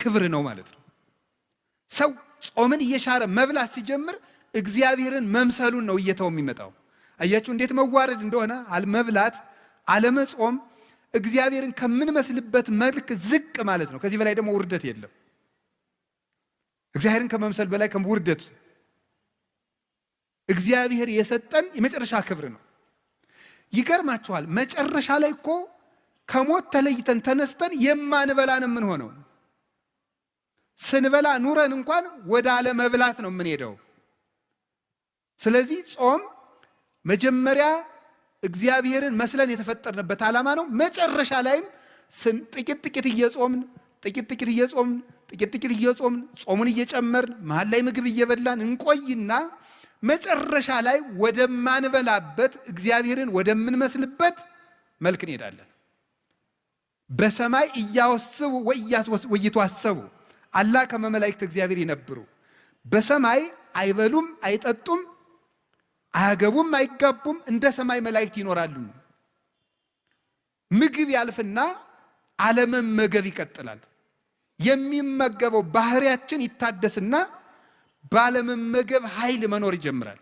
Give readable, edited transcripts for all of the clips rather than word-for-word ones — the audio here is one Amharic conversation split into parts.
ክብር ነው ማለት ነው። ሰው ጾምን እየሻረ መብላት ሲጀምር እግዚአብሔርን መምሰሉን ነው እየተው የሚመጣው። አያችሁ እንዴት መዋረድ እንደሆነ። አለመብላት አለመጾም እግዚአብሔርን ከምንመስልበት መልክ ዝቅ ማለት ነው። ከዚህ በላይ ደግሞ ውርደት የለም። እግዚአብሔርን ከመምሰል በላይ ውርደት እግዚአብሔር የሰጠን የመጨረሻ ክብር ነው። ይገርማችኋል፣ መጨረሻ ላይ እኮ ከሞት ተለይተን ተነስተን የማንበላን ምን ሆነው ስንበላ ኑረን እንኳን ወደ አለመብላት ነው የምንሄደው። ስለዚህ ጾም መጀመሪያ እግዚአብሔርን መስለን የተፈጠርንበት ዓላማ ነው። መጨረሻ ላይም ጥቂት ጥቂት እየጾምን ጾሙን እየጨመርን መሃል ላይ ምግብ እየበላን እንቆይና መጨረሻ ላይ ወደማንበላበት እግዚአብሔርን ወደምንመስልበት መልክ እንሄዳለን። በሰማይ እያወስቡ ወይቷሰቡ አላ ከመ መላእክት እግዚአብሔር ይነብሩ። በሰማይ አይበሉም አይጠጡም አያገቡም አይጋቡም፣ እንደ ሰማይ መላእክት ይኖራሉ። ምግብ ያልፍና አለመመገብ ይቀጥላል። የሚመገበው ባህሪያችን ይታደስና ባለመመገብ ኃይል መኖር ይጀምራል።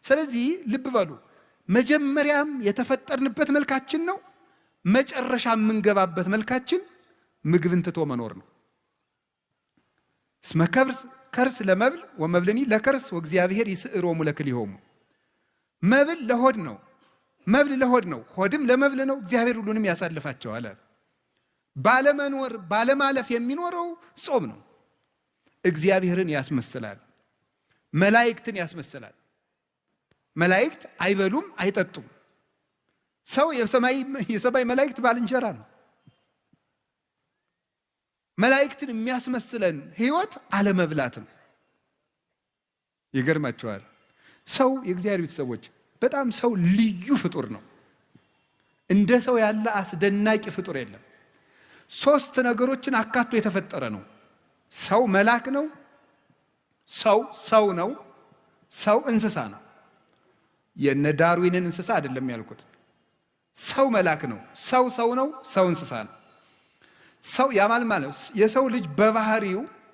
ስለዚህ ልብ በሉ፣ መጀመሪያም የተፈጠርንበት መልካችን ነው፣ መጨረሻ የምንገባበት መልካችን ምግብን ትቶ መኖር ነው። እስመ ከርስ ለመብል ወመብልኒ ለከርስ ወእግዚአብሔር ይስዕሮሙ ለክልኤሆሙ። መብል ለሆድ ነው፣ መብል ለሆድ ነው፣ ሆድም ለመብል ነው። እግዚአብሔር ሁሉንም ያሳልፋቸዋል። ባለመኖር ባለማለፍ የሚኖረው ጾም ነው። እግዚአብሔርን ያስመስላል፣ መላእክትን ያስመስላል። መላእክት አይበሉም አይጠጡም። ሰው የሰማይ መላእክት ባልንጀራ ነው። መላእክትን የሚያስመስለን ህይወት አለመብላትም። ይገርማቸዋል። ሰው የእግዚአብሔር ቤተሰቦች በጣም ሰው ልዩ ፍጡር ነው። እንደ ሰው ያለ አስደናቂ ፍጡር የለም። 3 ነገሮችን አካቶ የተፈጠረ ነው። ሰው መልአክ ነው፣ ሰው ነው፣ ሰው እንስሳ ነው። የነ ዳርዊንን እንስሳ አይደለም ያልኩት። ሰው መልአክ ነው፣ ሰው ነው፣ ሰው እንስሳ ነው። ሰው ያማል ማለት የሰው ልጅ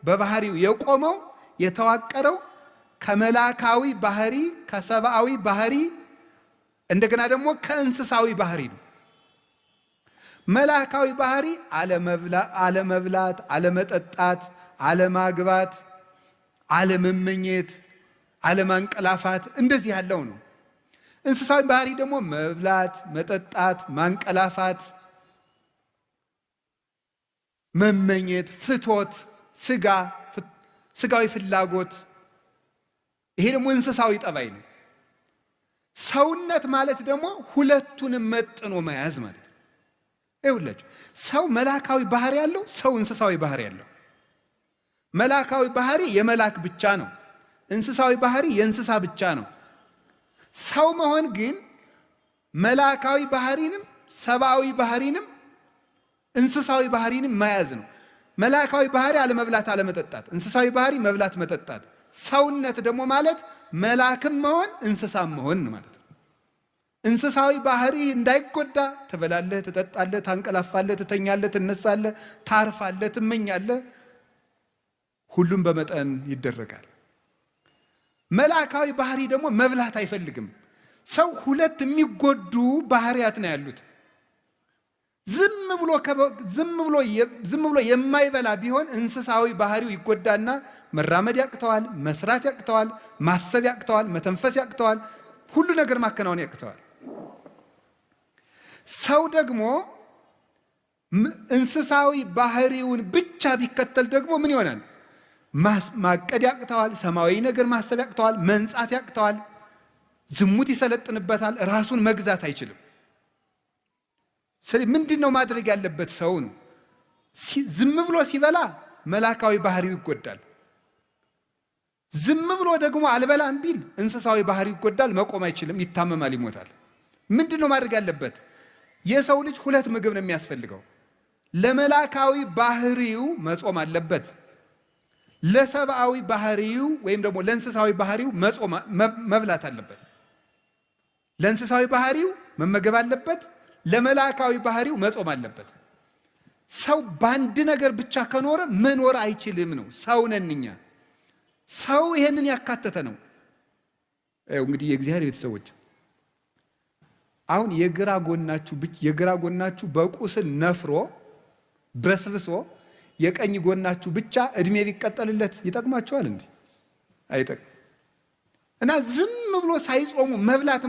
በባህሪው የቆመው የተዋቀረው ከመላካዊ ባህሪ ከሰብአዊ ባህሪ እንደገና ደግሞ ከእንስሳዊ ባህሪ ነው። መላካዊ ባህሪ አለመብላት፣ አለመጠጣት፣ አለማግባት፣ አለመመኘት፣ አለማንቀላፋት እንደዚህ ያለው ነው። እንስሳዊ ባህሪ ደግሞ መብላት፣ መጠጣት፣ ማንቀላፋት፣ መመኘት፣ ፍቶት፣ ስጋዊ ፍላጎት፣ ይሄ ደግሞ እንስሳዊ ጠባይ ነው። ሰውነት ማለት ደግሞ ሁለቱንም መጥኖ መያዝ ማለት ነው። ይኸውላችሁ ሰው መላካዊ ባህሪ ያለው፣ ሰው እንስሳዊ ባህሪ ያለው። መላካዊ ባህሪ የመላክ ብቻ ነው፣ እንስሳዊ ባህሪ የእንስሳ ብቻ ነው። ሰው መሆን ግን መላካዊ ባህሪንም ሰብአዊ ባህሪንም እንስሳዊ ባህሪንም መያዝ ነው። መላካዊ ባህሪ አለመብላት አለመጠጣት፣ እንስሳዊ ባህሪ መብላት መጠጣት። ሰውነት ደግሞ ማለት መላክም መሆን እንስሳም መሆን ማለት ነው። እንስሳዊ ባህሪ እንዳይጎዳ ትበላለህ፣ ትጠጣለህ፣ ታንቀላፋለህ፣ ትተኛለህ፣ ትነሳለህ፣ ታርፋለህ፣ ትመኛለህ። ሁሉም በመጠን ይደረጋል። መላካዊ ባህሪ ደግሞ መብላት አይፈልግም። ሰው 2 የሚጎዱ ባህሪያት ነው ያሉት። ዝም ብሎ የማይበላ ቢሆን እንስሳዊ ባህሪው ይጎዳና መራመድ ያቅተዋል፣ መስራት ያቅተዋል፣ ማሰብ ያቅተዋል፣ መተንፈስ ያቅተዋል፣ ሁሉ ነገር ማከናወን ያቅተዋል። ሰው ደግሞ እንስሳዊ ባህሪውን ብቻ ቢከተል ደግሞ ምን ይሆናል? ማቀድ ያቅተዋል፣ ሰማያዊ ነገር ማሰብ ያቅተዋል፣ መንጻት ያቅተዋል፣ ዝሙት ይሰለጥንበታል፣ ራሱን መግዛት አይችልም። ስለዚህ ምንድነው ማድረግ ያለበት? ሰው ነው ዝም ብሎ ሲበላ መላካዊ ባህሪው ይጎዳል። ዝም ብሎ ደግሞ አልበላም ቢል እንስሳዊ ባህሪው ይጎዳል፣ መቆም አይችልም፣ ይታመማል፣ ይሞታል። ምንድነው ማድረግ ያለበት? የሰው ልጅ 2 ምግብ ነው የሚያስፈልገው። ለመላካዊ ባህሪው መጾም አለበት፣ ለሰብአዊ ባህሪው ወይም ደግሞ ለእንስሳዊ ባህሪው መብላት አለበት። ለእንስሳዊ ባህሪው መመገብ አለበት፣ ለመላካዊ ባህሪው መጾም አለበት። ሰው በአንድ ነገር ብቻ ከኖረ መኖር አይችልም ነው። ሰው ነን እኛ። ሰው ይሄንን ያካተተ ነው። እንግዲህ የእግዚአብሔር ቤተሰቦች አሁን የግራ ጎናችሁ በቁስል ነፍሮ በስብሶ የቀኝ ጎናችሁ ብቻ እድሜ ቢቀጠልለት ይጠቅማችኋል እንዴ? አይጠቅም። እና ዝም ብሎ ሳይጾሙ መብላት